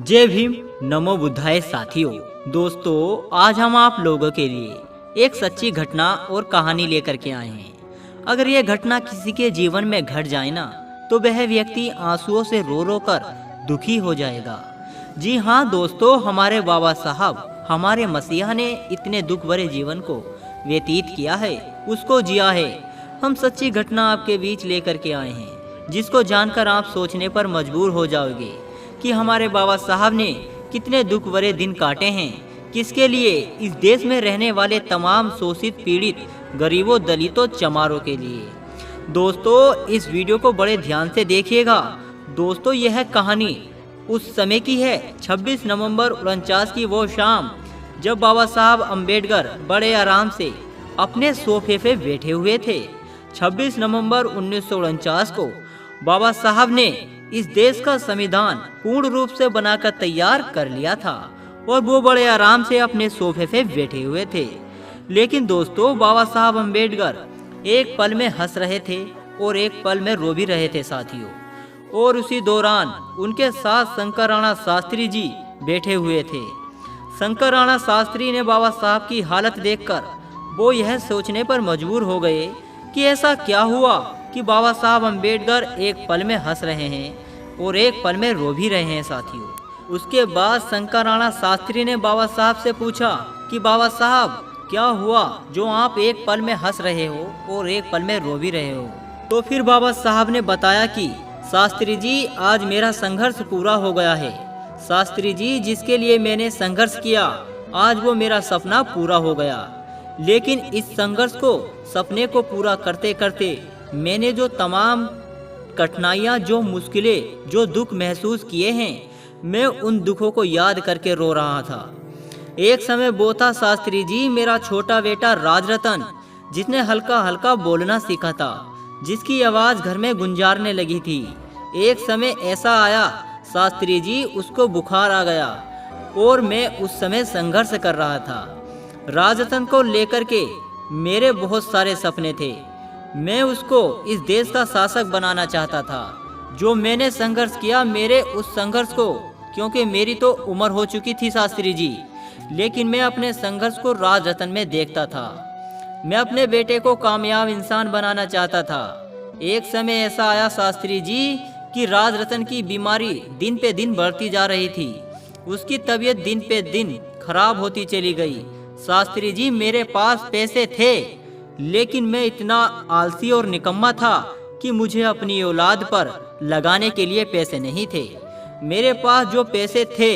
जय भीम, नमो बुद्धाय साथियों। दोस्तों, आज हम आप लोगों के लिए एक सच्ची घटना और कहानी लेकर के आए हैं। अगर ये घटना किसी के जीवन में घट जाए ना, तो वह व्यक्ति आंसुओं से रो रो कर दुखी हो जाएगा। जी हाँ दोस्तों, हमारे बाबा साहब, हमारे मसीहा ने इतने दुख भरे जीवन को व्यतीत किया है, उसको जिया है। हम सच्ची घटना आपके बीच लेकर के आए हैं, जिसको जानकर आप सोचने पर मजबूर हो जाओगे कि हमारे बाबा साहब ने कितने दुख भरे दिन काटे हैं। किसके लिए? इस देश में रहने वाले तमाम शोषित, पीड़ित, गरीबों, दलितों, चमारों के लिए। दोस्तों, इस वीडियो को बड़े ध्यान से देखिएगा। दोस्तों, यह कहानी उस समय की है, 26 नवंबर 49 की वो शाम, जब बाबा साहब अम्बेडकर बड़े आराम से अपने सोफे पे बैठे हुए थे। 26 नवंबर 1949 को बाबा साहब ने इस देश का संविधान पूर्ण रूप से बनाकर तैयार कर लिया था और वो बड़े आराम से अपने सोफे पे बैठे हुए थे। लेकिन दोस्तों, बाबा साहब अम्बेडकर एक पल में हंस रहे थे और एक पल में रो भी रहे थे साथियों। और उसी दौरान उनके साथ शंकर राणा शास्त्री जी बैठे हुए थे। शंकर राणा शास्त्री ने बाबा साहब की हालत देखकर वो यह सोचने पर मजबूर हो गए कि ऐसा क्या हुआ कि बाबा साहब अम्बेडकर एक पल में हंस रहे हैं और एक पल में रो भी रहे हैं साथियों। उसके बाद शंकर राणा शास्त्री ने बाबा साहब से पूछा कि बाबा साहब, क्या हुआ जो आप एक पल में हंस रहे हो और एक पल में रो भी रहे हो? तो फिर बाबा साहब ने बताया कि शास्त्री जी, आज मेरा संघर्ष पूरा हो गया है। शास्त्री जी, जिसके लिए मैंने संघर्ष किया, आज वो मेरा सपना पूरा हो गया। लेकिन इस संघर्ष को, सपने को पूरा करते करते मैंने जो तमाम कठिनाइयाँ, जो मुश्किलें, जो दुख महसूस किए हैं, मैं उन दुखों को याद करके रो रहा था। एक समय वो था शास्त्री जी, मेरा छोटा बेटा राजरतन, जिसने हल्का हल्का बोलना सीखा था, जिसकी आवाज़ घर में गुंजारने लगी थी। एक समय ऐसा आया शास्त्री जी, उसको बुखार आ गया और मैं उस समय संघर्ष कर रहा था। राजरतन को लेकर के मेरे बहुत सारे सपने थे। मैं उसको इस देश का शासक बनाना चाहता था। जो मैंने संघर्ष किया, मेरे उस संघर्ष को, क्योंकि मेरी तो उम्र हो चुकी थी शास्त्री जी, लेकिन मैं अपने संघर्ष को राजरतन में देखता था। मैं अपने बेटे को कामयाब इंसान बनाना चाहता था। एक समय ऐसा आया शास्त्री जी कि राजरतन की बीमारी दिन पे दिन बढ़ती जा रही थी। उसकी तबीयत दिन पे दिन खराब होती चली गई। शास्त्री जी, मेरे पास पैसे थे, लेकिन मैं इतना आलसी और निकम्मा था कि मुझे अपनी औलाद पर लगाने के लिए पैसे नहीं थे। मेरे पास जो पैसे थे,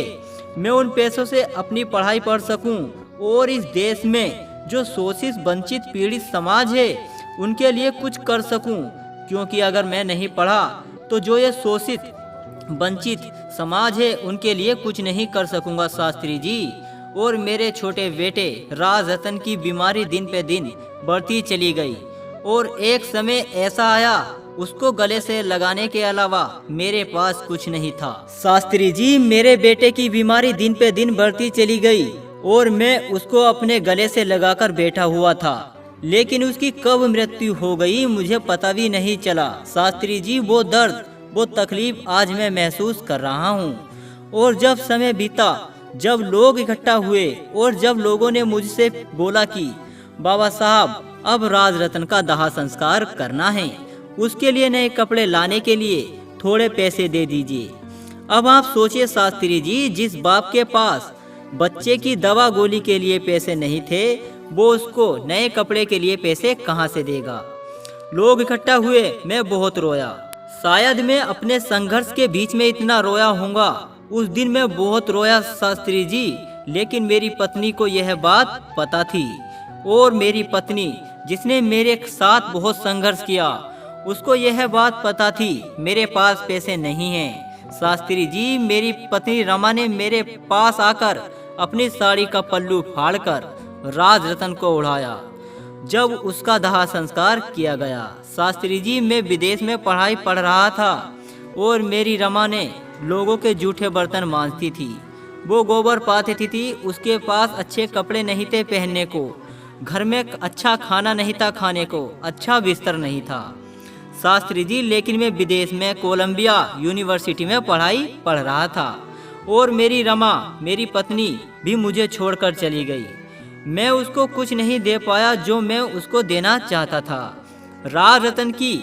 मैं उन पैसों से अपनी पढ़ाई पढ़ सकूं और इस देश में जो शोषित, वंचित, पीड़ित समाज है, उनके लिए कुछ कर सकूं। क्योंकि अगर मैं नहीं पढ़ा तो जो ये शोषित, वंचित समाज है, उनके लिए कुछ नहीं कर सकूंगा शास्त्री जी। और मेरे छोटे बेटे राजरतन की बीमारी दिन पे दिन बढ़ती चली गई और एक समय ऐसा आया, उसको गले से लगाने के अलावा मेरे पास कुछ नहीं था। शास्त्री जी, मेरे बेटे की बीमारी दिन पे दिन बढ़ती चली गई और मैं उसको अपने गले से लगाकर बैठा हुआ था, लेकिन उसकी कब मृत्यु हो गई मुझे पता भी नहीं चला। शास्त्री जी, वो दर्द, वो तकलीफ आज मैं महसूस कर रहा हूँ। और जब समय बीता, जब लोग इकट्ठा हुए और जब लोगों ने मुझसे बोला कि बाबा साहब, अब राजरतन का दाह संस्कार करना है, उसके लिए नए कपड़े लाने के लिए थोड़े पैसे दे दीजिए। अब आप सोचिए शास्त्री जी, जिस बाप के पास बच्चे की दवा गोली के लिए पैसे नहीं थे, वो उसको नए कपड़े के लिए पैसे कहाँ से देगा? लोग इकट्ठा हुए, मैं बहुत रोया। शायद मैं अपने संघर्ष के बीच में इतना रोया होऊंगा। उस दिन मैं बहुत रोया शास्त्री जी, लेकिन मेरी पत्नी को यह बात पता थी और मेरी पत्नी, जिसने मेरे साथ बहुत संघर्ष किया, उसको यह बात पता थी मेरे पास पैसे नहीं हैं। शास्त्री जी, मेरी पत्नी रमा ने मेरे पास आकर अपनी साड़ी का पल्लू फाड़कर राजरतन को उड़ाया जब उसका दाह संस्कार किया गया। शास्त्री जी, मैं विदेश में पढ़ाई पढ़ रहा था और मेरी रमा ने लोगों के जूठे बर्तन मांजती थी। वो गोबर पाती थी। उसके पास अच्छे कपड़े नहीं थे पहनने को, घर में अच्छा खाना नहीं था खाने को, अच्छा बिस्तर नहीं था शास्त्री जी। लेकिन मैं विदेश में कोलंबिया यूनिवर्सिटी में पढ़ाई पढ़ रहा था और मेरी रमा, मेरी पत्नी भी मुझे छोड़कर चली गई। मैं उसको कुछ नहीं दे पाया जो मैं उसको देना चाहता था। राज रतन की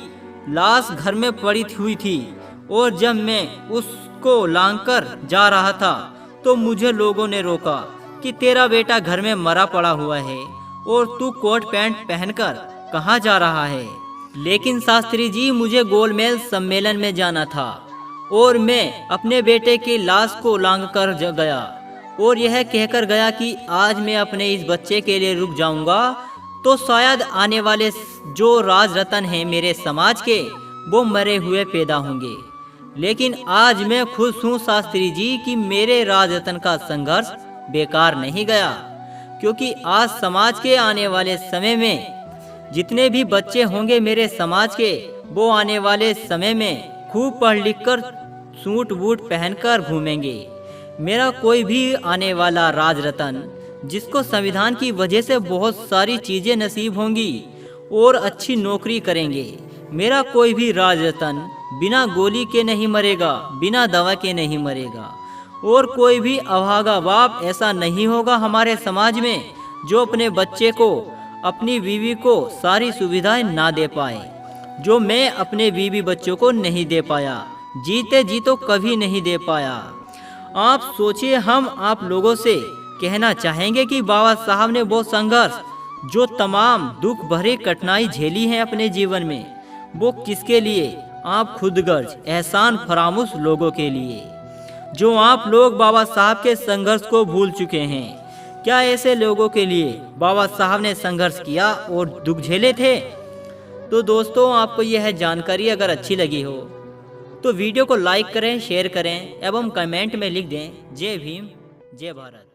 लाश घर में पड़ी हुई थी और जब मैं उसको लांघकर जा रहा था तो मुझे लोगों ने रोका कि तेरा बेटा घर में मरा पड़ा हुआ है और तू कोट पैंट पहनकर कहाँ जा रहा है। लेकिन शास्त्री जी, मुझे गोलमेल सम्मेलन में जाना था और मैं अपने बेटे की लाश को लांघकर गया और यह कहकर गया कि आज मैं अपने इस बच्चे के लिए रुक जाऊंगा तो शायद आने वाले जो राज रतन हैं मेरे समाज के, वो मरे हुए पैदा होंगे। लेकिन आज मैं खुश हूँ शास्त्री जी कि मेरे राज रतन का संघर्ष बेकार नहीं गया, क्योंकि आज समाज के आने वाले समय में जितने भी बच्चे होंगे मेरे समाज के, वो आने वाले समय में खूब पढ़ लिख कर सूट बूट पहनकर घूमेंगे। मेरा कोई भी आने वाला राज रतन, जिसको संविधान की वजह से बहुत सारी चीज़ें नसीब होंगी और अच्छी नौकरी करेंगे, मेरा कोई भी राज रतन बिना गोली के नहीं मरेगा, बिना दवा के नहीं मरेगा। और कोई भी अभागा बाप ऐसा नहीं होगा हमारे समाज में जो अपने बच्चे को, अपनी बीवी को सारी सुविधाएं ना दे पाए, जो मैं अपने बीवी बच्चों को नहीं दे पाया, जीते जी तो कभी नहीं दे पाया। आप सोचिए, हम आप लोगों से कहना चाहेंगे कि बाबा साहब ने वो संघर्ष, जो तमाम दुख भरी कठिनाई झेली है अपने जीवन में, वो किसके लिए? आप खुदगर्ज एहसान फरामोश लोगों के लिए, जो आप लोग बाबा साहब के संघर्ष को भूल चुके हैं। क्या ऐसे लोगों के लिए बाबा साहब ने संघर्ष किया और दुख झेले थे? तो दोस्तों, आपको यह जानकारी अगर अच्छी लगी हो तो वीडियो को लाइक करें, शेयर करें एवं कमेंट में लिख दें जय भीम, जय भारत।